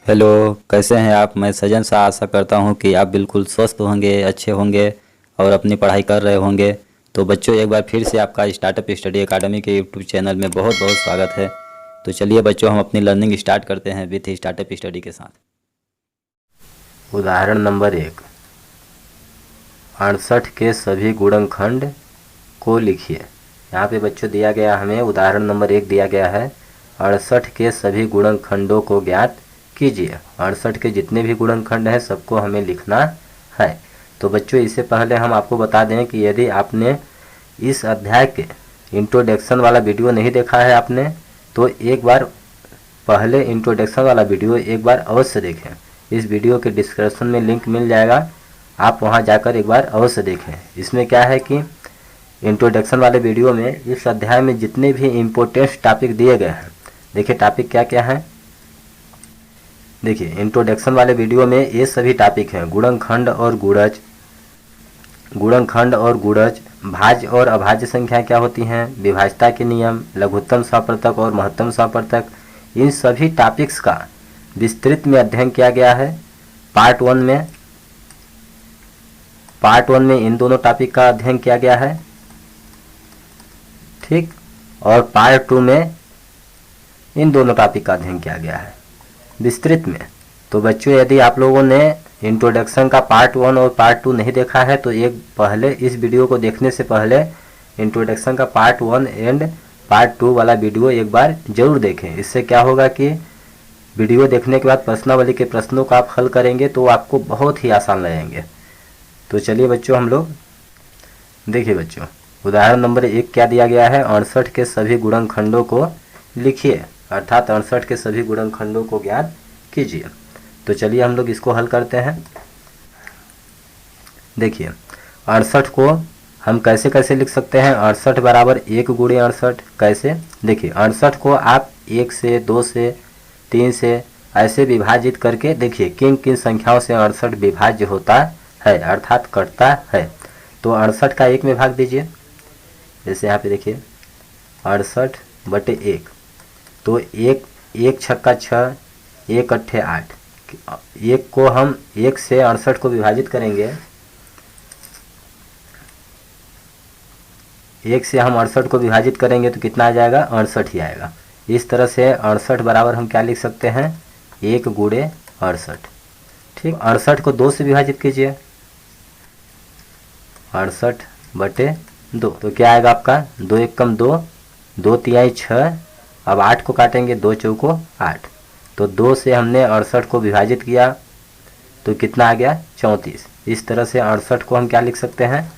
Hello. कैसे हैं आप? मैं सजन सा आशा करता हूं कि आप बिल्कुल स्वस्थ होंगे, अच्छे होंगे और अपनी पढ़ाई कर रहे होंगे। तो बच्चों, एक बार फिर से आपका स्टार्टअप स्टडी एकेडमी के यूट्यूब चैनल में बहुत बहुत स्वागत है। तो चलिए बच्चों, हम अपनी लर्निंग स्टार्ट करते हैं विथ स्टार्टअप स्टडी के साथ। उदाहरण नंबर 1, 68 के सभी गुणनखंड को लिखिए। यहाँ पे बच्चों दिया गया, हमें उदाहरण नंबर 1 दिया गया है, 68 के सभी गुणनखंडों को ज्ञात कीजिए। 68 के जितने भी गुणनखंड हैं सबको हमें लिखना है। तो बच्चों, इससे पहले हम आपको बता दें कि यदि आपने इस अध्याय के इंट्रोडक्शन वाला वीडियो नहीं देखा है आपने, तो एक बार पहले इंट्रोडक्शन वाला वीडियो एक बार अवश्य देखें। इस वीडियो के डिस्क्रिप्शन में लिंक मिल जाएगा, आप वहां जाकर एक बार अवश्य देखें। इसमें क्या है कि इंट्रोडक्शन वाले वीडियो में इस अध्याय में जितने भी इम्पोर्टेंट टॉपिक दिए गए हैं, देखिए टॉपिक क्या क्या है। देखिए इंट्रोडक्शन वाले वीडियो में ये सभी टॉपिक हैं: गुणनखंड और गुणज, गुणनखंड और गुणज, भाज्य और अभाज्य संख्या क्या होती हैं, विभाज्यता के नियम, लघुत्तम सप्रतक और महत्तम सप्रतक, इन सभी टॉपिक्स का विस्तृत में अध्ययन किया गया है। पार्ट वन में इन दोनों टॉपिक का अध्ययन किया गया है, ठीक। और पार्ट 2 में इन दोनों टॉपिक का अध्ययन किया गया है विस्तृत में। तो बच्चों, यदि आप लोगों ने इंट्रोडक्शन का पार्ट 1 और पार्ट 2 नहीं देखा है तो एक पहले इस वीडियो को देखने से पहले इंट्रोडक्शन का पार्ट 1 एंड पार्ट 2 वाला वीडियो एक बार जरूर देखें। इससे क्या होगा कि वीडियो देखने के बाद प्रश्नावली के प्रश्नों को आप हल करेंगे तो आपको बहुत ही आसान लगेंगे। तो चलिए बच्चों, हम लोग देखिए बच्चों, उदाहरण नंबर 1 क्या दिया गया है, 68 के सभी गुणनखंडों को लिखिए, अर्थात 68 के सभी गुणनखंडों को ज्ञात कीजिए। तो चलिए हम लोग इसको हल करते हैं। देखिए 68 को हम कैसे कैसे लिख सकते हैं। 68 बराबर 1 गुणे 68, कैसे? देखिए 68 को आप 1 से, 2 से, 3 से ऐसे विभाजित करके देखिए किन किन संख्याओं से 68 विभाज्य होता है, अर्थात कटता है। तो 68 का 1 में भाग दीजिए। जैसे यहाँ पे देखिए 68/1, तो 1 छक्का 6, 1 अट्ठे 8। 1 को हम 1 से 68 को विभाजित करेंगे, 1 से हम 68 को विभाजित करेंगे तो कितना आ जाएगा? 68 ही आएगा। इस तरह से 68 बराबर हम क्या लिख सकते हैं? 1 गुणे 68, ठीक। 68 को 2 से विभाजित कीजिए, 68/2, तो क्या आएगा आपका? 2 एकम 2, 2 तिहाई 6। अब 8 को काटेंगे, 2 चौको 8, तो 2 से हमने 68 को विभाजित किया तो कितना आ गया? 34। इस तरह से 68 को हम क्या लिख सकते हैं?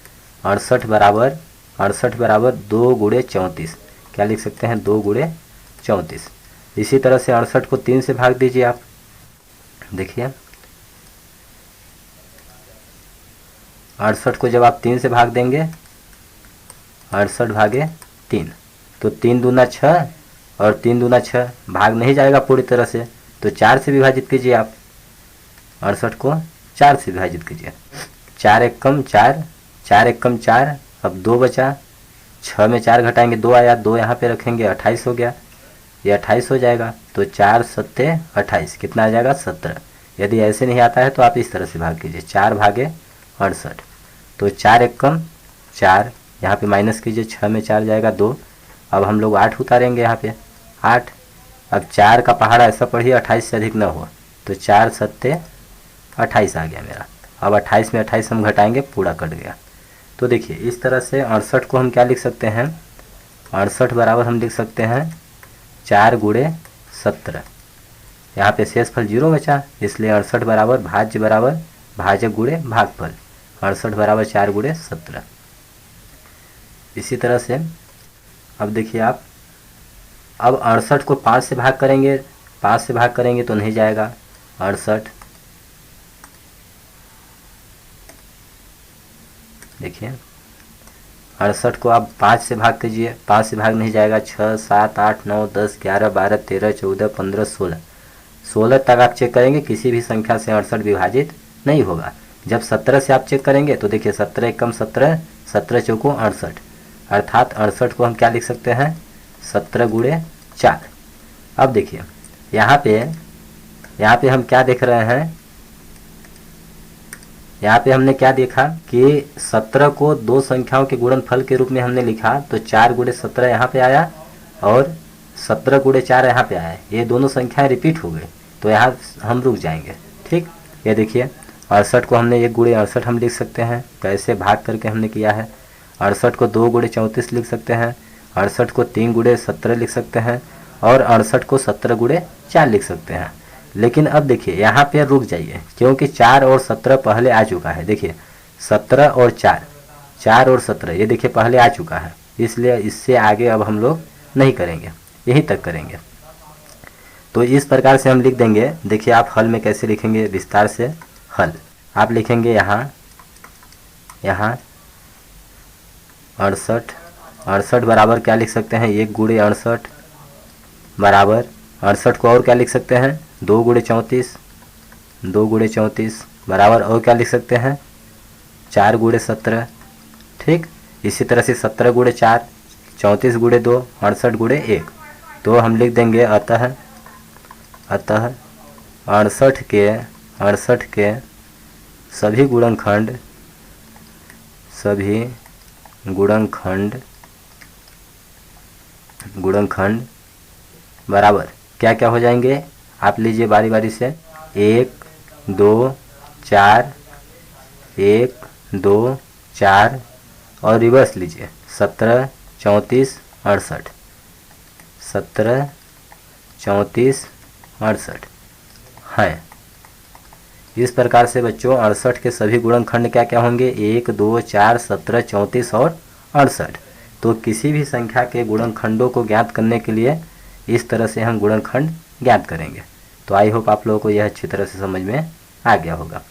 68 बराबर 2 गुणे 34, क्या लिख सकते हैं? 2 गुणे 34। इसी तरह से 68 को 3 से भाग दीजिए आप। देखिए 68 को जब आप 3 से भाग देंगे, 68 भागे 3, तो 3 दूना 6 और 3 दूना 6, भाग नहीं जाएगा पूरी तरह से, तो 4 से विभाजित कीजिए आप। 68 को 4 से विभाजित कीजिए, 4 एकम 4, 4 एकम 4, अब 2 बचा, 6 में 4 घटाएंगे 2 आया, 2 यहाँ पे रखेंगे, 28 हो गया, ये 28 हो जाएगा। तो 4 सत्ते 28, कितना आ जाएगा? 17। यदि ऐसे नहीं आता है तो आप इस तरह से भाग कीजिए, 4 भागे 68, तो 4 एकम 4, यहाँ पे माइनस कीजिए, 6 में 4 जाएगा 2। अब हम लोग 8 उतारेंगे यहाँ पे, 8। अब 4 का पहाड़ा ऐसा पढ़िए 28 से अधिक न हो, तो 4 सत्ते 28 आ गया मेरा। अब 28 में 28 हम घटाएंगे, पूरा कट गया। तो देखिए इस तरह से 68 को हम क्या लिख सकते हैं? 68 बराबर हम लिख सकते हैं 4 गुणे 17। यहाँ पे शेषफल 0 बचा, इसलिए 68 बराबर भाज्य बराबर भाजक गुणे भागफल, 68 बराबर 4 गुणे 17। इसी तरह से अब देखिए आप, अब 68 को 5 से भाग करेंगे, 5 से भाग करेंगे तो नहीं जाएगा। 68 देखिए 68 को आप 5 से भाग कीजिए, 5 से भाग नहीं जाएगा, 6 7 8 9 10 11 12 13 14 15 16, 16 तक आप चेक करेंगे, किसी भी संख्या से 68 विभाजित नहीं होगा। जब 17 से आप चेक करेंगे तो देखिए 17 एकम 17, 17 चौको 68, अर्थात 68 को हम क्या लिख सकते हैं? 17 गुणे 4। अब देखिए यहाँ पे यहाँ पे हम क्या देख रहे हैं, यहाँ पे हमने क्या देखा कि 17 को दो संख्याओं के गुणनफल के रूप में हमने लिखा, तो 4 गुणे 17 यहाँ पे आया और 17 गुणे 4 यहाँ पे आया। ये दोनों संख्याएं रिपीट हो गई, तो यहाँ हम रुक जाएंगे। ठीक, ये देखिए 68 को हमने 1 गुणे 68 हम लिख सकते हैं, कैसे भाग करके हमने किया है। 68 को 2 गुणे 34 लिख सकते हैं, 68 को 3 गुणे 17 लिख सकते हैं और 68 को 17 गुणे 4 लिख सकते हैं। लेकिन अब देखिए यहाँ पे रुक जाइए, क्योंकि 4 और 17 पहले आ चुका है। देखिए 17 और 4 और 17 ये देखिए पहले आ चुका है, इसलिए इससे आगे अब हम लोग नहीं करेंगे, यहीं तक करेंगे। तो इस प्रकार से हम लिख देंगे। देखिए आप हल में कैसे लिखेंगे, विस्तार से हल आप लिखेंगे यहाँ 68 बराबर क्या लिख सकते हैं, 1 गुणे 68 बराबर 68 को और क्या लिख सकते हैं, 2 गुणे 34 बराबर और क्या लिख सकते हैं, 4 गुणे 17। ठीक, इसी तरह से 17 गुणे 4, 34 गुणे 2, 68 गुणे 1। तो हम लिख देंगे अतः 68 के सभी गुणनखंड बराबर क्या क्या हो जाएंगे, आप लीजिए बारी बारी से। 1 2 4, 1 2 4 और रिवर्स लीजिए 17 34 68, 17 34 68 हैं। इस प्रकार से बच्चों 68 के सभी गुणनखंड क्या क्या होंगे, 1 2 4 17 34 और 68। तो किसी भी संख्या के गुणनखंडों को ज्ञात करने के लिए इस तरह से हम गुणनखंड ज्ञात करेंगे। तो आई होप आप लोगों को यह अच्छी तरह से समझ में आ गया होगा।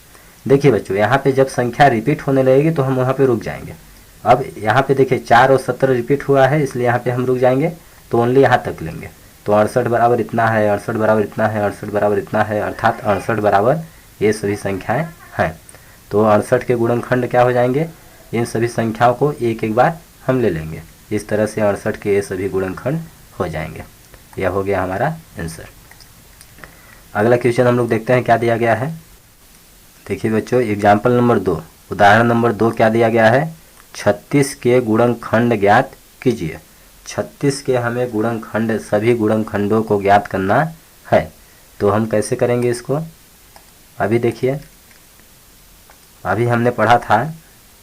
देखिए बच्चों यहाँ पे जब संख्या रिपीट होने लगेगी तो हम वहाँ पे रुक जाएंगे। अब यहाँ पे देखिए 4 और 17 रिपीट हुआ है, इसलिए यहाँ पे हम रुक जाएंगे, तो ओनली यहाँ तक लेंगे। तो 68 बराबर इतना है, 68 बराबर इतना है, 68 बराबर इतना है, अर्थात 68 बराबर ये सभी संख्याएं हैं। तो 68 के गुणनखंड क्या हो जाएंगे, इन सभी संख्याओं को एक एक बार हम ले लेंगे। इस तरह से 68 के ये सभी गुणनखंड हो जाएंगे। यह हो गया हमारा आंसर। अगला क्वेश्चन हम लोग देखते हैं क्या दिया गया है। देखिए बच्चों एग्जाम्पल नंबर 2, उदाहरण नंबर 2 क्या दिया गया है, 36 के गुणनखंड ज्ञात कीजिए। 36 के हमें गुणनखंड सभी गुणनखंडों को ज्ञात करना है। तो हम कैसे करेंगे इसको, अभी देखिए अभी हमने पढ़ा था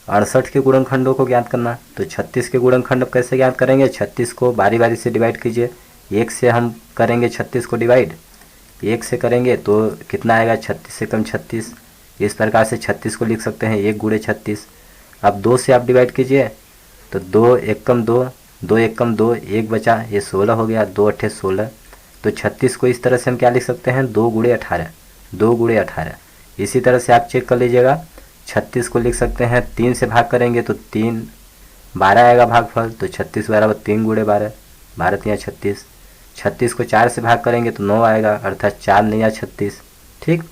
68 के गुणनखंडों को ज्ञात करना। तो 36 के गुणनखंड अब कैसे ज्ञात करेंगे, 36 को बारी बारी से डिवाइड कीजिए। 1 से हम करेंगे 36 को डिवाइड, 1 से करेंगे तो कितना आएगा, 36 से कम 36। इस प्रकार से 36 को लिख सकते हैं 1 गुणे 36। अब 2 से आप डिवाइड कीजिए तो 2 एक कम 2, 2 एक कम 2, 1 बचा, ये 16 हो गया, 2 अट्ठे 16। तो 36 को इस तरह से हम क्या लिख सकते हैं, 2 गुणे 18, 2 गुणे 18। इसी तरह से आप चेक कर लीजिएगा, 36 को लिख सकते हैं 3 से भाग करेंगे तो 3 12 आएगा भागफल। तो 36 बराबर 3 गुणे 12, 12 3 36। 36 को 4 से भाग करेंगे तो 9 आएगा, अर्थात 4 9 36। ठीक,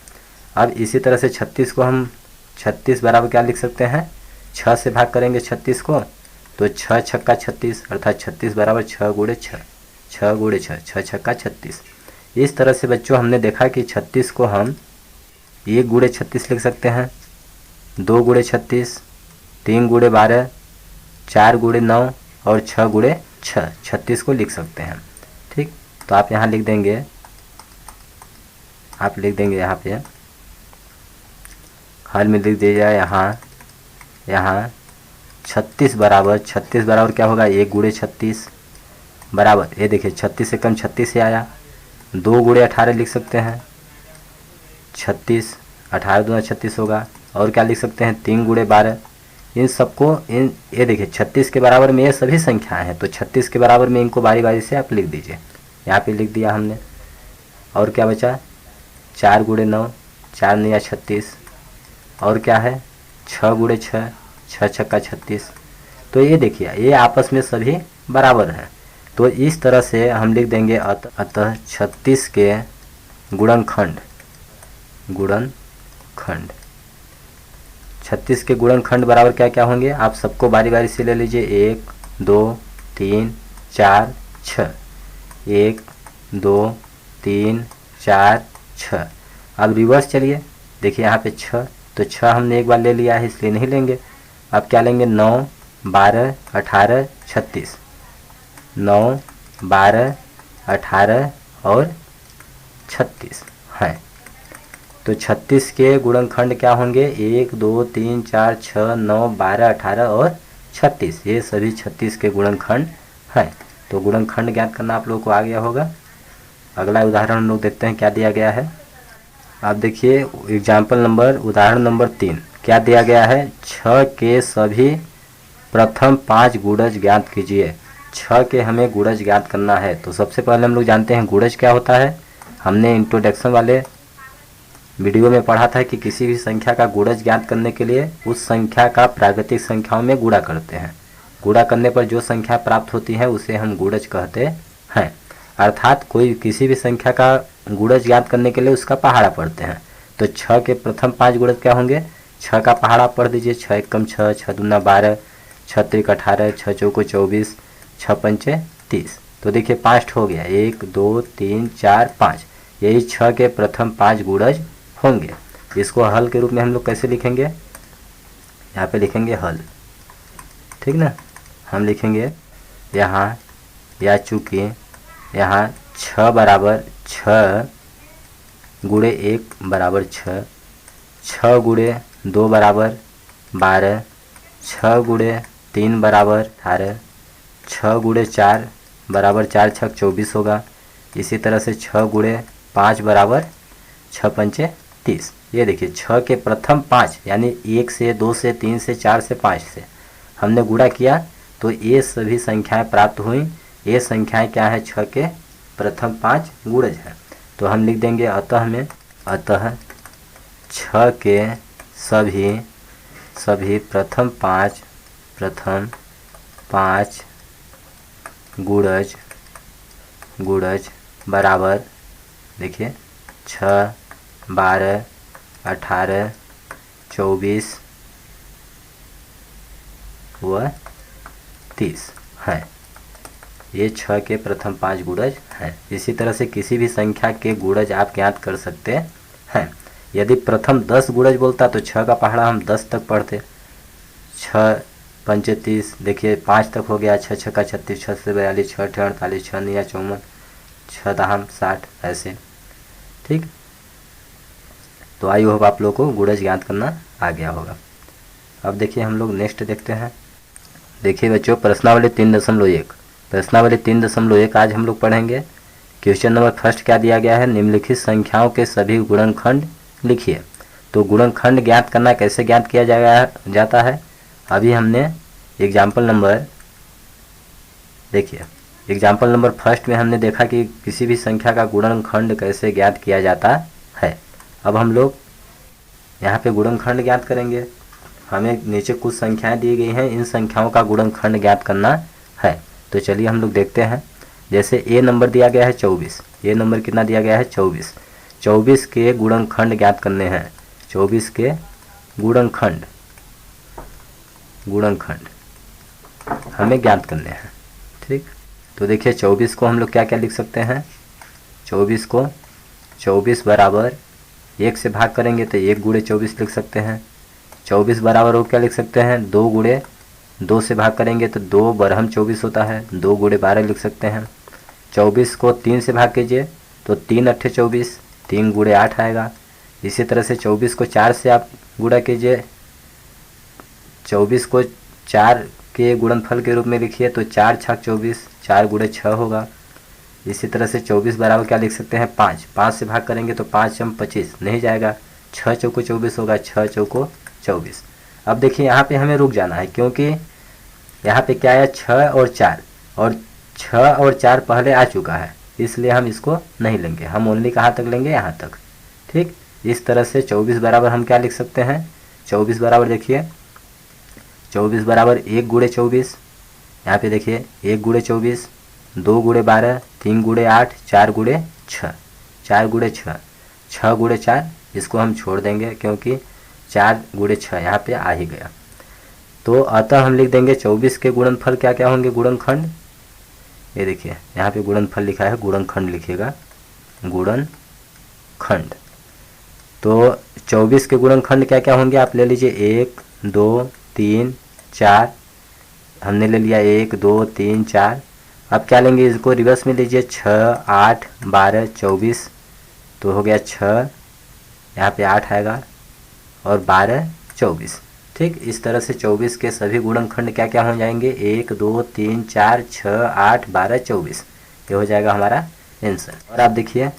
अब इसी तरह से 36 को हम 36 बराबर क्या लिख सकते हैं, 6 से भाग करेंगे 36 को तो 6 छक्का 36, अर्थात 36 बराबर 6 गुणे 6, 6 गुणे 6, 6 छक्का 36। इस तरह से बच्चों हमने देखा कि 36 को हम 1 गुणे 36 लिख सकते हैं, 2 गुणे 36, 3 गुणे 12, 4 गुणे 9 और 6 गुणे 6, 36 को लिख सकते हैं। ठीक, तो आप यहाँ लिख देंगे, आप लिख देंगे यहाँ पे हल में लिख दीजिएगा यहाँ 36 बराबर क्या होगा, 1 गुणे 36 बराबर, ये देखिए 36 से कम 36 से आया, 2 गुणे 18 लिख सकते हैं 36, 18 दूना 36 होगा। और क्या लिख सकते हैं, 3 गुणे 12। इन सबको ये देखिए 36 के बराबर में ये सभी संख्याएं हैं, तो 36 के बराबर में इनको बारी बारी से आप लिख दीजिए। यहाँ पे लिख दिया हमने। और क्या बचा, 4 गुणे 9, 4 9 36। और क्या है, 6 गुणे 6, 6 छक्का 36। तो ये देखिए ये आपस में सभी बराबर हैं। तो इस तरह से हम लिख देंगे अतः 36 के गुणनखंड 36 के गुणनखंड बराबर क्या क्या होंगे, आप सबको बारी बारी से ले लीजिए। 1 2 3 4 6, 1 2 3 4 6। अब रिवर्स चलिए, देखिए यहाँ पे 6, तो 6 हमने एक बार ले लिया है इसलिए नहीं लेंगे। अब क्या लेंगे, 9, 12, 18, 36, 9, 12, 18 और 36 हैं। तो 36 के गुणनखंड क्या होंगे, 1, 2, 3, 4, 6, 9, 12, 18 और 36, ये सभी 36 के गुणनखंड हैं। तो गुणनखंड ज्ञात करना आप लोगों को आ गया होगा। अगला उदाहरण हम लोग देखते हैं क्या दिया गया है। आप देखिए एग्जाम्पल नंबर, उदाहरण नंबर 3 क्या दिया गया है, 6 के सभी प्रथम 5 गुणज ज्ञात कीजिए। 6 के हमें गुणज ज्ञात करना है। तो सबसे पहले हम लोग जानते हैं गुणज क्या होता है। हमने इंट्रोडक्शन वाले वीडियो में पढ़ा था कि किसी भी संख्या का गुणज ज्ञात करने के लिए उस संख्या का प्राकृतिक संख्याओं में गुणा करते हैं। गुणा करने पर जो संख्या प्राप्त होती है उसे हम गुणज कहते हैं। अर्थात कोई किसी भी संख्या का गुणज ज्ञात करने के लिए उसका पहाड़ा पढ़ते हैं। तो 6 के प्रथम 5 गुणज क्या होंगे, 6 का पहाड़ा पढ़ दीजिए, 6 एकम 6, 6 दूना 12, 6 त्रिक 18, 6 चौको 24, 6 पंचे 30। तो देखिए 5 हो गया, 1, 2, 3, 4, 5, यही 6 के प्रथम 5 गुणज होंगे। इसको हल के रूप में हम लोग कैसे लिखेंगे, यहाँ पे लिखेंगे हल, ठीक ना। हम लिखेंगे यहाँ, या चूँकि यहाँ 6 बराबर 6 गुणे 1 बराबर 6, 6 गुणे 2 बराबर 12, 6 गुणे 3 बराबर 18, 6 गुणे 4 बराबर 4 छक 24 होगा। इसी तरह से 6 गुणे 5 बराबर 6 पंचे 30। ये देखिए 6 के प्रथम 5 यानी 1 से 2 से 3 से 4 से 5 से हमने गुणा किया तो ये सभी संख्याएं प्राप्त हुई। ये संख्याएं क्या है, 6 के प्रथम 5 गुणज है। तो हम लिख देंगे अतः 6 के सभी प्रथम 5 गुणज बराबर, देखिए 6, 12, 18, 24 व 30 हैं। ये 6 के प्रथम 5 गुणज हैं। इसी तरह से किसी भी संख्या के गुणज आप ज्ञात कर सकते हैं। यदि प्रथम 10 गुणज बोलता तो 6 का पहाड़ा हम 10 तक पढ़ते, 6 पंचे 30, देखिए 5 तक हो गया, 6 छक्का 36, 6 से 42, 6 अठे 48, 6 निया 54, 6 दहाम 60, ऐसे, ठीक। तो आई होप आप लोग को गुणज ज्ञात करना आ गया होगा। अब देखिए हम लोग नेक्स्ट देखते हैं। देखिए बच्चों प्रश्नावली 3.1, प्रश्नावली 3.1 आज हम लोग पढ़ेंगे। क्वेश्चन नंबर फर्स्ट क्या दिया गया है, निम्नलिखित संख्याओं के सभी गुणनखंड लिखिए। तो गुणनखंड ज्ञात करना कैसे ज्ञात किया जाता है, अभी हमने एग्जाम्पल नंबर, देखिए एग्जाम्पल नंबर फर्स्ट में हमने देखा कि किसी भी संख्या का गुणनखंड कैसे ज्ञात किया जाता है। अब हम लोग यहाँ पे गुणनखंड ज्ञात करेंगे। हमें नीचे कुछ संख्याएं दी गई हैं, इन संख्याओं का गुणनखंड ज्ञात करना है। तो चलिए हम लोग देखते हैं। जैसे ए नंबर दिया गया है 24, ए नंबर कितना दिया गया है 24, 24 के गुणनखंड ज्ञात करने हैं। 24 के गुणनखंड हमें ज्ञात करने हैं, ठीक। तो देखिए 24 को हम लोग क्या क्या लिख सकते हैं, 24 को 24 बराबर 1 से भाग करेंगे तो 1 गुणे 24 लिख सकते हैं। 24 बराबर वो क्या लिख सकते हैं, 2 गुणे 2 से भाग करेंगे तो 2 बरहम 24 होता है, 2 गुणे 12 लिख सकते हैं। 24 को 3 से भाग कीजिए तो 3 अट्ठे 24, 3 गुणे 8 आएगा। इसी तरह से 24 को 4 से आप गुणा कीजिए, 24 को 4 के गुणनफल के रूप में लिखिए तो 4 छक 24, 4 गुणे 6 होगा। इसी तरह से 24 बराबर क्या लिख सकते हैं, 5, 5 से भाग करेंगे तो 5 चम 25 नहीं जाएगा, 6 चौको 24 होगा, 6 चौको 24। अब देखिए यहाँ पे हमें रुक जाना है क्योंकि यहाँ पे क्या है 6 और 4, और 6 और 4 पहले आ चुका है, इसलिए हम इसको नहीं लेंगे। हम ओनली कहाँ तक लेंगे, यहाँ तक, ठीक। इस तरह से 24 बराबर हम क्या लिख सकते हैं, 24 बराबर देखिए 24 बराबर 1 गुणे 24, यहाँ पे देखिए 1 गुणे 24, 2 गुणे 12, 3 गुणे 8, 4 गुणे 6, 4 गुणे 6, 6 गुणे 4, इसको हम छोड़ देंगे क्योंकि 4 गुणे 6 यहाँ पे आ ही गया। तो अतः हम लिख देंगे 24 के गुणनफल क्या क्या होंगे, गुणनखंड। ये देखिए यहाँ पे गुणनफल लिखा है, गुणनखंड लिखिएगा, गुणनखंड। तो 24 के गुणनखंड क्या क्या होंगे आप ले लीजिए 1 2 3 4, हमने ले लिया 1 2 3 4। अब क्या लेंगे, इसको रिवर्स में लीजिए 6 8 12 24, तो हो गया 6, यहाँ पे 8 आएगा और 12 24। ठीक, इस तरह से 24 के सभी गुणनखंड क्या क्या हो जाएंगे 1 2 3 4 6 8 12 24, ये हो जाएगा हमारा आंसर। और आप देखिए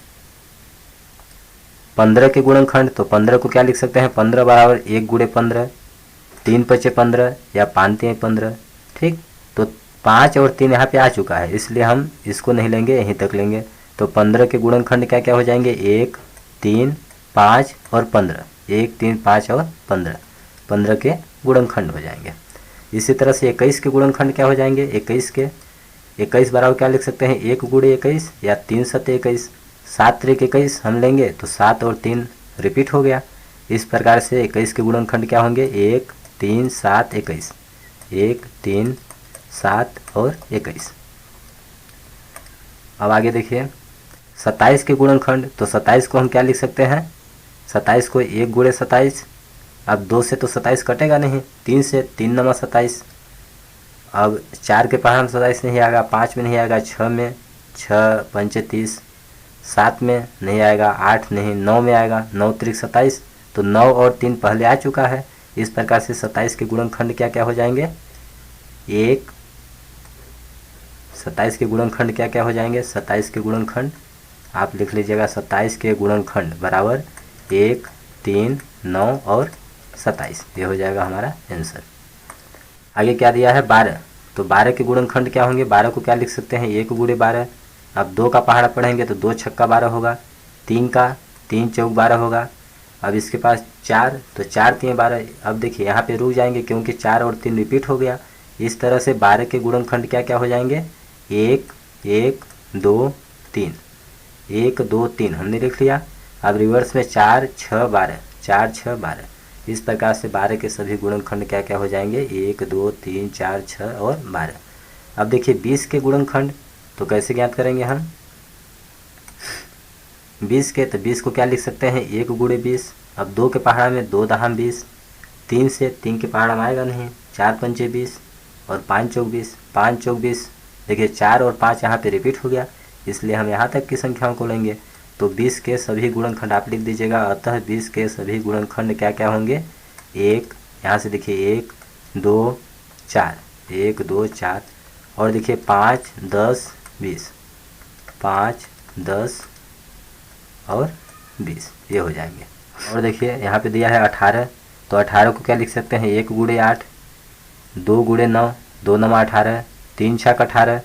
15 के गुणनखंड, तो 15 को क्या लिख सकते हैं, 15 बराबर 1 गुणे 15, 3 पचे 15 या 5 तिहाई 15। ठीक, तो 5 और 3 यहाँ पे आ चुका है, इसलिए हम इसको नहीं लेंगे, यहीं तक लेंगे। तो 15 के गुणनखंड क्या क्या हो जाएंगे 1 3 5 और 15, 1 3 5 और 15, 15 के गुणनखंड हो जाएंगे। इसी तरह से 21 के गुणनखंड क्या हो जाएंगे, 21 बराबर क्या लिख सकते हैं 1 गुणे 21 या 3 सत्ते 21, 7 त्रिक 21 हम लेंगे तो 7 और 3 रिपीट हो गया। इस प्रकार से 21 के गुणनखंड क्या होंगे 1 3 7 21, 1 3 7 और 21। अब आगे देखिए 27 के गुणनखंड, तो 27 को हम क्या लिख सकते हैं, 27 को 1 गुणे 27, अब 2 से तो 27 कटेगा नहीं, 3 से 3 नमा 27, अब 4 के पहाड़ में 27 नहीं आएगा, 5 में नहीं आएगा, 6 में 6 पंचे 30, 7 में नहीं आएगा, 8 नहीं, 9 में आएगा, 9 त्रिक 27, तो 9 और 3 पहले आ चुका है। इस प्रकार से 27 के गुणनखंड क्या क्या हो जाएंगे 27 के गुणनखंड क्या क्या हो जाएंगे, 27 के गुणनखंड आप लिख लीजिएगा 27 के गुणनखंड बराबर 1 3 9 और 27, ये हो जाएगा हमारा आंसर। आगे क्या दिया है 12, तो 12 के गुणनखंड क्या होंगे, 12 को क्या लिख सकते हैं 1 गुणे 12, अब 2 का पहाड़ा पढ़ेंगे तो 2 छक्का 12 होगा, 3 का 3 चौक 12 होगा, अब इसके पास 4, तो 4 3 12। अब देखिए यहाँ पे रुक जाएंगे क्योंकि 4 और 3 रिपीट हो गया। इस तरह से 12 के गुणनखंड क्या क्या हो जाएंगे 1 1 2 3, 1 2 3 हमने लिख लिया। अब रिवर्स में 4 6 12, 4 6 12, इस प्रकार से 12 के सभी गुणनखंड क्या क्या हो जाएंगे 1 2 3 4 6 और 12। अब देखिए 20 के गुणनखंड, तो कैसे ज्ञात करेंगे हम 20 के, तो 20 को क्या लिख सकते हैं 1 गुणे 20, अब 2 के पहाड़ा में 2 दहाम 20, 3 से 3 के पहाड़ा में आएगा नहीं, 4 पंचे 20 और 5 चौक 20, 5 चौक 20। देखिए 4 और 5 यहाँ पे रिपीट हो गया, इसलिए हम यहाँ तक की संख्याओं को लेंगे। तो 20 के सभी गुणनखंड आप लिख दीजिएगा, अतः 20 के सभी गुणनखंड क्या क्या होंगे 1, यहाँ से देखिए 1 2 4, 1 2 4, और देखिए 5 10 20, 5 10 और 20, ये हो जाएंगे। और देखिए यहाँ पे दिया है 18, तो 18 को क्या लिख सकते हैं 1 गुणे 8, 2 गुणे 9, 2 9 18, 3 छक 18,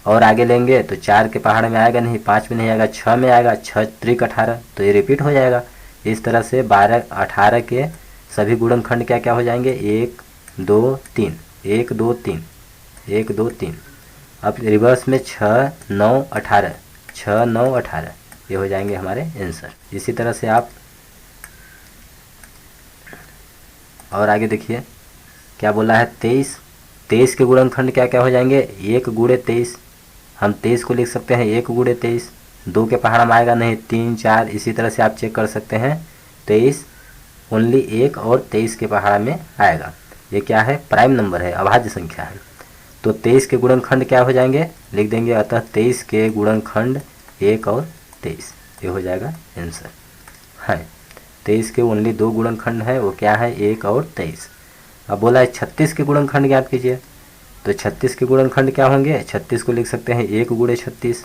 और आगे लेंगे तो 4 के पहाड़ में आएगा नहीं, 5 में नहीं आएगा, 6 में आएगा, 6 त्रिक 18, तो ये रिपीट हो जाएगा। इस तरह से 12 18 के सभी गुणनखंड क्या क्या हो जाएंगे 1 2 3, 1 2 3, 1 2 3। अब रिवर्स में 6 9 18, 6 9 18, ये हो जाएंगे हमारे आंसर। इसी तरह से आप और आगे देखिए क्या बोला है 23 के गुणनखंड क्या क्या हो जाएंगे 1 गुणे 23, हम 23 को लिख सकते हैं 1 गुणे 23, 2 के पहाड़ा में आएगा नहीं, 3 4, इसी तरह से आप चेक कर सकते हैं 23 ओनली 1 और 23 के पहाड़ा में आएगा। ये क्या है प्राइम नंबर है, अभाज्य संख्या है। तो 23 के गुणनखंड क्या हो जाएंगे लिख देंगे, अतः 23 के गुणनखंड 1 और 23, ये हो जाएगा आंसर है। 23 के ओनली 2 गुणनखंड है, वो क्या है 1 और 23। अब बोला है 36 के गुणनखंड ज्ञात कीजिए, तो 36 के गुणनखंड क्या होंगे 36 को लिख सकते हैं 1 गुणे 36,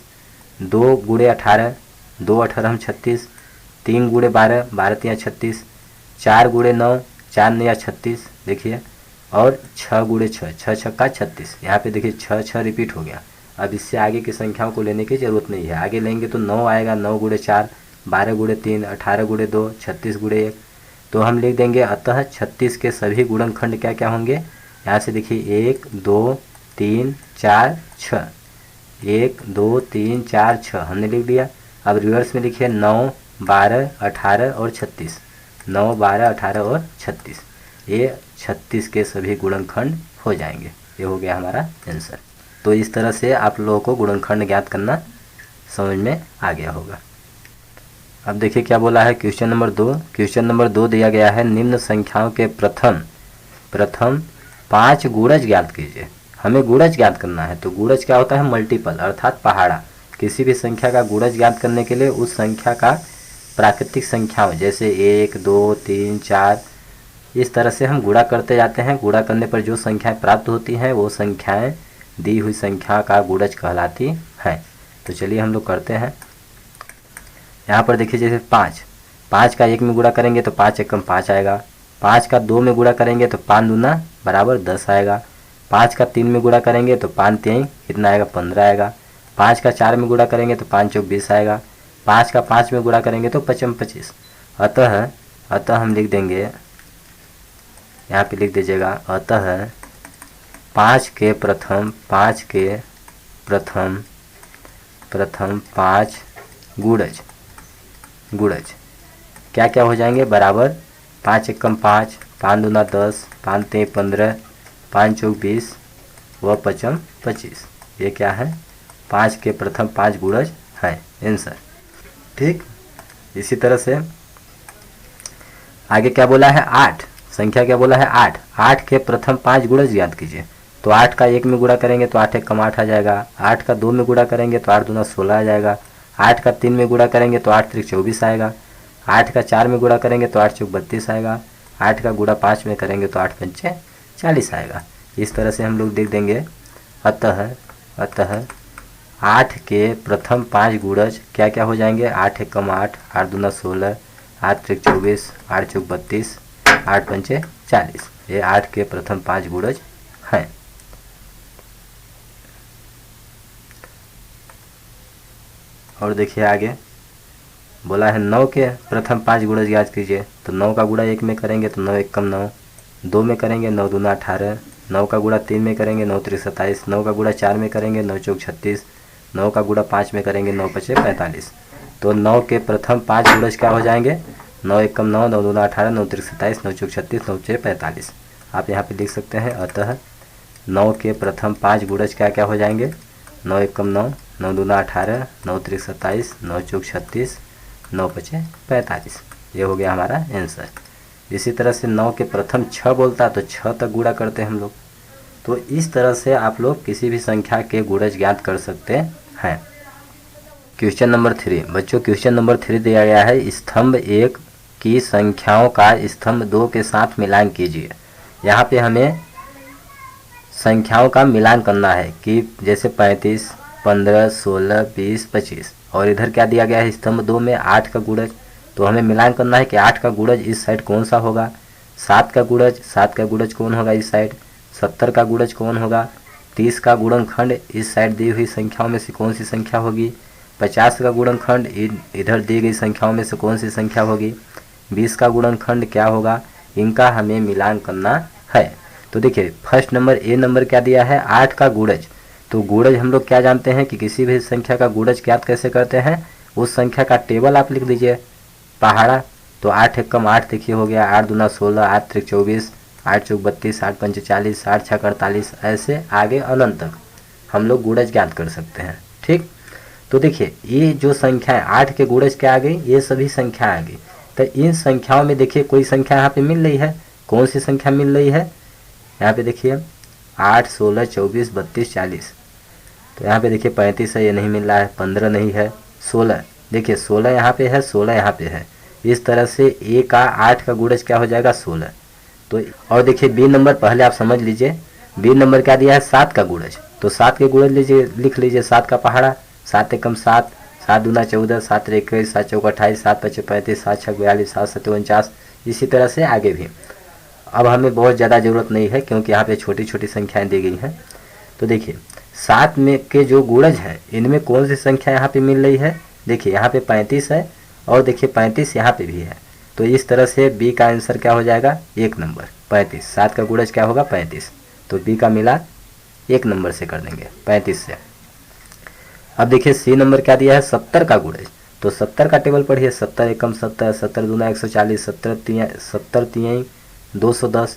2 गुणे 18, 2 18 हम 36, 3 गुणे 12, 12 तिया 36, 4 गुणे 9, 4 नया 36 देखिए, और 6 गुणे 6, 6 छक्का 36, यहाँ पे देखिए 6 6 रिपीट हो गया। अब इससे आगे की संख्याओं को लेने की ज़रूरत नहीं है, आगे लेंगे तो 9 आएगा, 9 गुणे 4, 12 गुणे 3, 18 गुणे 2, 36 गुणे 1, तो हम लिख देंगे अतः 36 के सभी गुणनखंड क्या क्या होंगे, यहाँ से देखिए 1 2 3 4 6, 1 2 3 4 6 हमने लिख दिया। अब रिवर्स में लिखिए 9 12 18 और 36, 9 12 18 और 36, ये 36 के सभी गुणनखंड हो जाएंगे। ये हो गया हमारा आंसर। तो इस तरह से आप लोगों को गुणनखंड ज्ञात करना समझ में आ गया होगा। अब देखिए क्या बोला है क्वेश्चन नंबर 2। क्वेश्चन नंबर 2 दिया गया है निम्न संख्याओं के प्रथम 5 गुणज ज्ञात कीजिए। हमें गुणज ज्ञात करना है। तो गुणज क्या होता है? मल्टीपल अर्थात पहाड़ा। किसी भी संख्या का गुणज ज्ञात करने के लिए उस संख्या का प्राकृतिक संख्याओं जैसे 1, 2, 3, 4 इस तरह से हम गुणा करते जाते हैं। गुणा करने पर जो संख्याएं प्राप्त होती हैं वो संख्याएं दी हुई संख्या का गुणज कहलाती हैं। तो चलिए हम लोग करते हैं। यहाँ पर देखिए जैसे 5 का 1 में गुणा करेंगे तो 5 एकम 5 आएगा। 5 का 2 में गुणा करेंगे तो 5 दूना बराबर 10 आएगा। 5 का 3 में गुणा करेंगे तो 5 3 कितना आएगा? 15 आएगा। 5 का 4 में गुणा करेंगे तो 5 चौक 20 आएगा। 5 का 5 में गुणा करेंगे तो 5 25। अतः हम लिख देंगे, यहाँ पे लिख दीजिएगा, अतः 5 के प्रथम 5 गुणज क्या क्या हो जाएंगे? बराबर 5 एकम 5, 5 दूना 10, 5 3 15, 5 चौक 20 व 5 25। ये क्या है? 5 के प्रथम 5 गुणज है आंसर। ठीक, इसी तरह से आगे क्या बोला है? 8 संख्या क्या बोला है? 8 के प्रथम 5 गुणज ज्ञात कीजिए। तो 8 का 1 में गुणा करेंगे तो 8 एकम 8 आ जाएगा। 8 का 2 में गुणा करेंगे तो 8 दूना 16 आ जाएगा। 8 का 3 में गुणा करेंगे तो 8 त्रिक 24 आएगा। 8 का 4 में गुणा करेंगे तो 8 चौक 32 आएगा। 8 का गुणा 5 में करेंगे तो 8 पंचे 40 आएगा। इस तरह से हम लोग लिख देंगे, अतः 8 के प्रथम 5 गुणज क्या क्या हो जाएंगे? 8 एकम 8, 8 दूना 16, 8 त्रिक 24, 8 चौक 32, 8 पंचे 40। ये 8 के प्रथम 5 गुणज हैं। और देखिए आगे बोला है 9 के प्रथम 5 गुणज ज्ञात कीजिए। तो 9 का गुणा 1 में करेंगे तो 9 एकम 9, 2 में करेंगे 9 दूना 18, 9 का गुणा 3 में करेंगे 9 त्रिक 27, 9 का गुणा 4 में करेंगे 9 चौक 36, 9 का गुणा 5 में करेंगे 9 पचे 45। तो 9 के प्रथम 5 गुणज क्या हो जाएंगे? 9 एकम 9, 9 दूना 18, 9 त्रिक 27, 9 चौक 36, 9 पचे 45। आप यहाँ पे लिख सकते हैं, अतः 9 के प्रथम 5 गुणज क्या क्या हो जाएंगे? 9 एकम 9, 9 दूना 18, 9 त्रिक 27, 9 चौक 36, 9 पचे 45। ये हो गया हमारा आंसर। इसी तरह से 9 के प्रथम 6 बोलता है तो 6 तक गुणा करते हैं हम लोग। तो इस तरह से आप लोग किसी भी संख्या के गुणज ज्ञात कर सकते हैं। क्वेश्चन नंबर 3 बच्चों, क्वेश्चन नंबर 3 दिया गया है, स्तंभ 1 की संख्याओं का स्तंभ 2 के साथ मिलान कीजिए। यहाँ पे हमें संख्याओं का मिलान करना है कि जैसे 35, 15, 16, 20, 25 और इधर क्या दिया गया है? स्तंभ 2 में 8 का गुणज। तो हमें मिलान करना है कि 8 का गुणज इस साइड कौन सा होगा, 7 का गुणज कौन होगा इस साइड, 70 का गुणज कौन होगा, 30 का गुणनखंड इस साइड दी हुई संख्याओं में से कौन सी संख्या होगी, 50 का गुणनखंड इधर दी गई संख्याओं में से कौन सी संख्या होगी, 20 का गुणनखंड क्या होगा, इनका हमें मिलान करना है। तो देखिए फर्स्ट नंबर ए नंबर क्या दिया है? 8 का गुणज। तो गुणज हम लोग क्या जानते हैं कि किसी भी संख्या का गुणज ज्ञात कैसे करते हैं? उस संख्या का टेबल आप लिख दीजिए पहाड़ा। तो 8 एकम 8 देखिए हो गया, 8 दूना 16, 8 त्रिक 24, 8 चौक 32, 8 पंचे 40, 8 छक 48, ऐसे आगे अनंत तक हम लोग गुणज ज्ञात कर सकते हैं। ठीक, तो देखिए ये जो संख्या है 8 के गुणज क्या आ गई? ये सभी संख्या आ गई। तो इन संख्याओं में देखिए कोई संख्या यहाँ पे मिल रही है। कौन सी संख्या मिल रही है? यहाँ पे देखिए 8, 16, 24, 32, 40। तो यहाँ पे देखिए 35 है, ये नहीं मिल रहा है। 15 नहीं है। 16 देखिए 16 यहाँ पे है, 16 यहाँ पे है। इस तरह से ए का 8 का गुणज क्या हो जाएगा? 16। तो और देखिए बी नंबर पहले आप समझ लीजिए, बी नंबर क्या दिया है? 7 का गुणज। तो 7 के गुणज लीजिए, लिख लीजिए 7 का पहाड़ा। 7 एकम 7, 7 दूना 14, 7 त्रिक 21, 7 चौक 28, 7 पचे 35, 7 छक 42, 7 सत्ते 49। इसी तरह से आगे भी। अब हमें बहुत ज़्यादा ज़रूरत नहीं है क्योंकि यहाँ पे छोटी छोटी संख्याएं दी गई हैं। तो देखिए 7 में के जो गुणज है इनमें कौन सी संख्या यहाँ पे मिल रही है? देखिए यहाँ पे 35 है और देखिए 35 यहाँ पे भी है। तो इस तरह से बी का आंसर क्या हो जाएगा? 1 नंबर 35। 7 का गुणज क्या होगा? 35। तो बी का मिला 1 नंबर से कर देंगे 35 से। अब देखिए सी नंबर क्या दिया है? 70 का गुणज। तो 70 का टेबल पढ़िए। 70 एकम 70, 70 दूना 140, 70 तिहाई 210।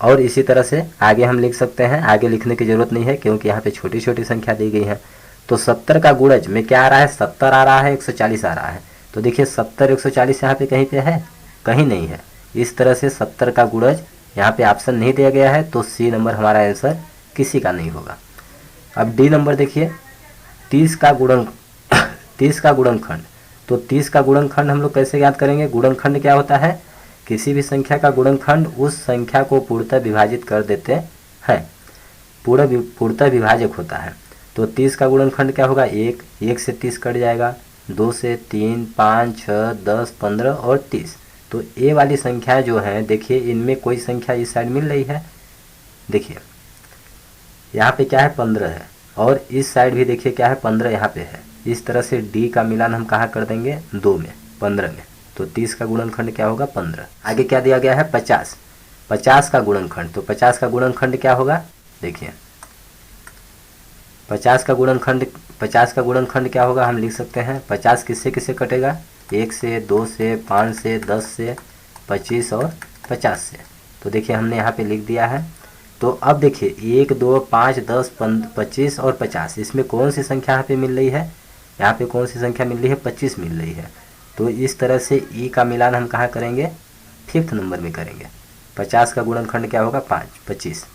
और इसी तरह से आगे हम लिख सकते हैं। आगे लिखने की ज़रूरत नहीं है क्योंकि यहाँ पे छोटी छोटी संख्या दी गई है। तो 70 का गुणज में क्या आ रहा है? 70 आ रहा है, 140 आ रहा है। तो देखिए 70 140 यहाँ पे कहीं पे है, कहीं नहीं है। इस तरह से 70 का गुणज यहाँ पे ऑप्शन नहीं दिया गया है, तो सी नंबर हमारा आंसर किसी का नहीं होगा। अब डी नंबर देखिए 30 का गुणनखंड। तो 30 का गुणनखंड हम लोग कैसे याद करेंगे? गुणनखंड क्या होता है? किसी भी संख्या का गुणनखंड उस संख्या को पूर्णतः विभाजित कर देते हैं, पूर्णतः विभाजक होता है। तो 30 का गुणनखंड क्या होगा? 1 से 30 कट जाएगा, 2 से 3, 5, 6, 10, 15 और 30। तो ए वाली संख्याएं जो हैं देखिए इनमें कोई संख्या इस साइड मिल रही है, देखिए यहाँ पे क्या है 15 है, और इस साइड भी देखिए क्या है 15 यहाँ पे है। इस तरह से डी का मिलान हम कहाँ कर देंगे? 2 में, 15 में। तो 30 का गुणनखंड क्या होगा? 15। आगे क्या दिया गया है? 50 का गुणनखंड। तो 50 का गुणनखंड क्या होगा? देखिए 50 का गुणनखंड क्या होगा? हम लिख सकते हैं 50 किससे किससे कटेगा? 1 से, 2 से, 5 से, 10 से, 25 और 50 से। तो देखिए हमने यहाँ पे लिख दिया है। तो अब देखिए 1, 2, 5, 10, 25 और 50, इसमें कौन सी संख्या यहाँ पे मिल रही है? यहाँ पे कौन सी संख्या मिल रही है? 25 मिल रही है। तो इस तरह से ई का मिलान हम कहाँ करेंगे? 5th नंबर में करेंगे। 50 का गुणनखंड क्या होगा? 25।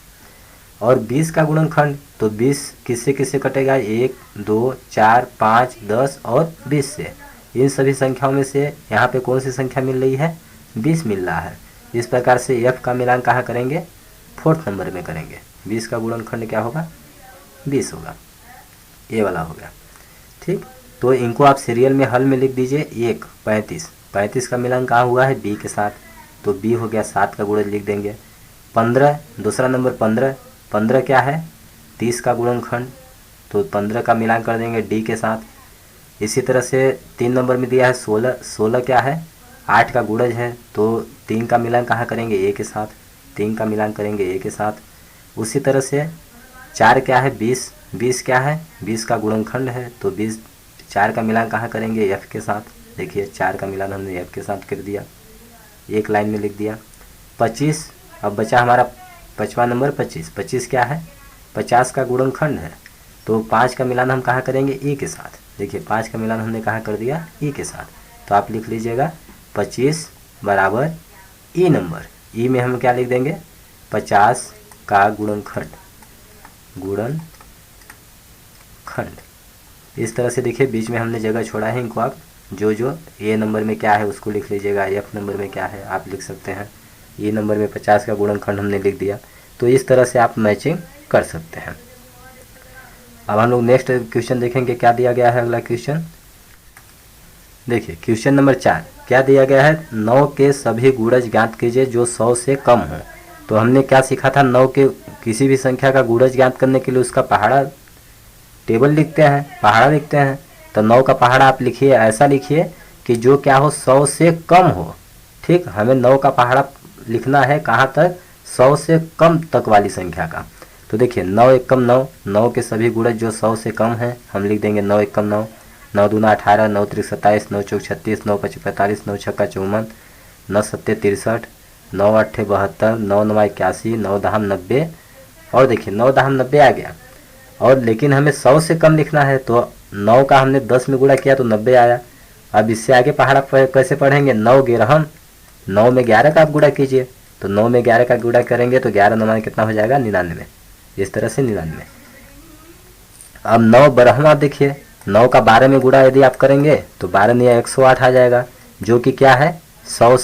और 20 का गुणनखंड, तो 20 किससे किससे कटेगा? 1, 2, 4, 5, 10 और 20 से। इन सभी संख्याओं में से यहाँ पे कौन सी संख्या मिल रही है? 20 मिल रहा है। इस प्रकार से एफ का मिलान कहाँ करेंगे? 4th नंबर में करेंगे। 20 का गुणनखंड क्या होगा? 20 होगा, ये वाला हो गया। ठीक, तो इनको आप सीरियल में हल में लिख दीजिए। 1, 35 का मिलान कहाँ हुआ है? बी के साथ, तो बी हो गया। 7 का गुणज लिख देंगे। 15, दूसरा नंबर 15 क्या है? 30 का गुणनखंड, तो 15 का मिलान कर देंगे डी के साथ। इसी तरह से 3 नंबर में दिया है 16 क्या है? 8 का गुणज है, तो 3 का मिलान कहाँ करेंगे? ए के साथ, 3 का मिलान करेंगे ए के साथ। उसी तरह से 4 क्या है? 20 क्या है? 20 का गुणनखंड है, तो 4 का मिलान कहाँ करेंगे? एफ के साथ। देखिए 4 का मिलान हमने एफ के साथ कर दिया, एक लाइन में लिख दिया। 25, अब बचा हमारा 5वां नंबर 25 क्या है? 50 का गुणनखंड है, तो 5 का मिलान हम कहाँ करेंगे? ई के साथ। देखिए 5 का मिलान हमने कहाँ कर दिया? ई के साथ। तो आप लिख लीजिएगा 25 बराबर ई नंबर। ई में हम क्या लिख देंगे? 50 का गुणनखंड। इस तरह से देखिए बीच में हमने जगह छोड़ा है, इनको आप जो ए नंबर में क्या है उसको लिख लीजिएगा, एफ नंबर में क्या है आप लिख सकते हैं। ए नंबर में 50 का गुणनखंड हमने लिख दिया। तो इस तरह से आप मैचिंग कर सकते हैं। अब हम लोग नेक्स्ट क्वेश्चन देखेंगे क्या दिया गया है। अगला क्वेश्चन देखिए, क्वेश्चन नंबर 4 क्या दिया गया है? 9 के सभी गुणज ज्ञात कीजिए जो 100 से कम हो। तो हमने क्या सीखा था? 9 के किसी भी संख्या का गुणज ज्ञात करने के लिए उसका पहाड़ा टेबल लिखते हैं, पहाड़ा लिखते हैं। तो 9 का पहाड़ा आप लिखिए, ऐसा लिखिए कि जो क्या हो? 100 से कम हो। ठीक, हमें 9 का पहाड़ा लिखना है कहाँ तक? 100 से कम तक वाली संख्या का। तो देखिए 9 एकम 9, 9 के सभी गुणज जो 100 से कम है हम लिख देंगे 9 एकम 9, 9 दूना 18, 9 त्रिक 27, 9 चौक 36, 9 पच 45, 9 छक्का 54, 9 सत्ते 63, 9 अट्ठे 72, 9 नवा 81, 9 दहम 90। और देखिए 9 दहम 90 आ गया, और लेकिन हमें 100 से कम लिखना है। तो 9 का हमने 10 में गुणा किया तो 90 आया। अब इससे आगे पहाड़ा कैसे पढ़ेंगे? 9 गेरहम, 9 में 11 का आप गुणा कीजिए। तो 9 में 11 का गुणा करेंगे तो 11 9 कितना हो जाएगा? 99। इस तरह से 99। अब 9 बरहमा देखिए, 9 का 12 में गुणा यदि आप करेंगे तो 12 नहीं 108 आ जाएगा, जो कि क्या है? 100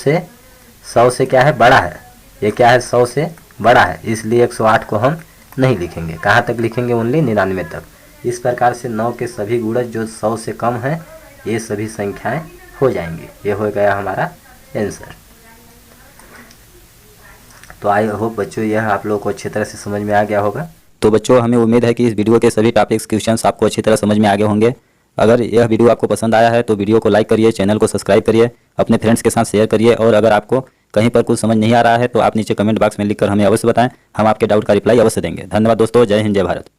से क्या है? बड़ा है। ये क्या है? 100 से बड़ा है, इसलिए 108 को हम नहीं लिखेंगे। कहाँ तक लिखेंगे? ओनली 99 तक। इस प्रकार से 9 के सभी गुणज जो 100 से कम हैं ये सभी संख्याएं हो जाएंगी। ये हो गया हमारा आंसर। तो आई होप बच्चों यह आप लोगों को अच्छी तरह से समझ में आ गया होगा। तो बच्चों हमें उम्मीद है कि इस वीडियो के सभी टॉपिक्स क्वेश्चंस आपको अच्छी तरह समझ में आ गए होंगे। अगर यह वीडियो आपको पसंद आया है तो वीडियो को लाइक करिए, चैनल को सब्सक्राइब करिए, अपने फ्रेंड्स के साथ शेयर करिए, और अगर आपको कहीं पर कुछ समझ नहीं आ रहा है तो आप नीचे कमेंट बॉक्स में लिखकर हमें अवश्य बताएं, हम आपके डाउट का रिप्लाई अवश्य देंगे। धन्यवाद दोस्तों, जय हिंद जय भारत।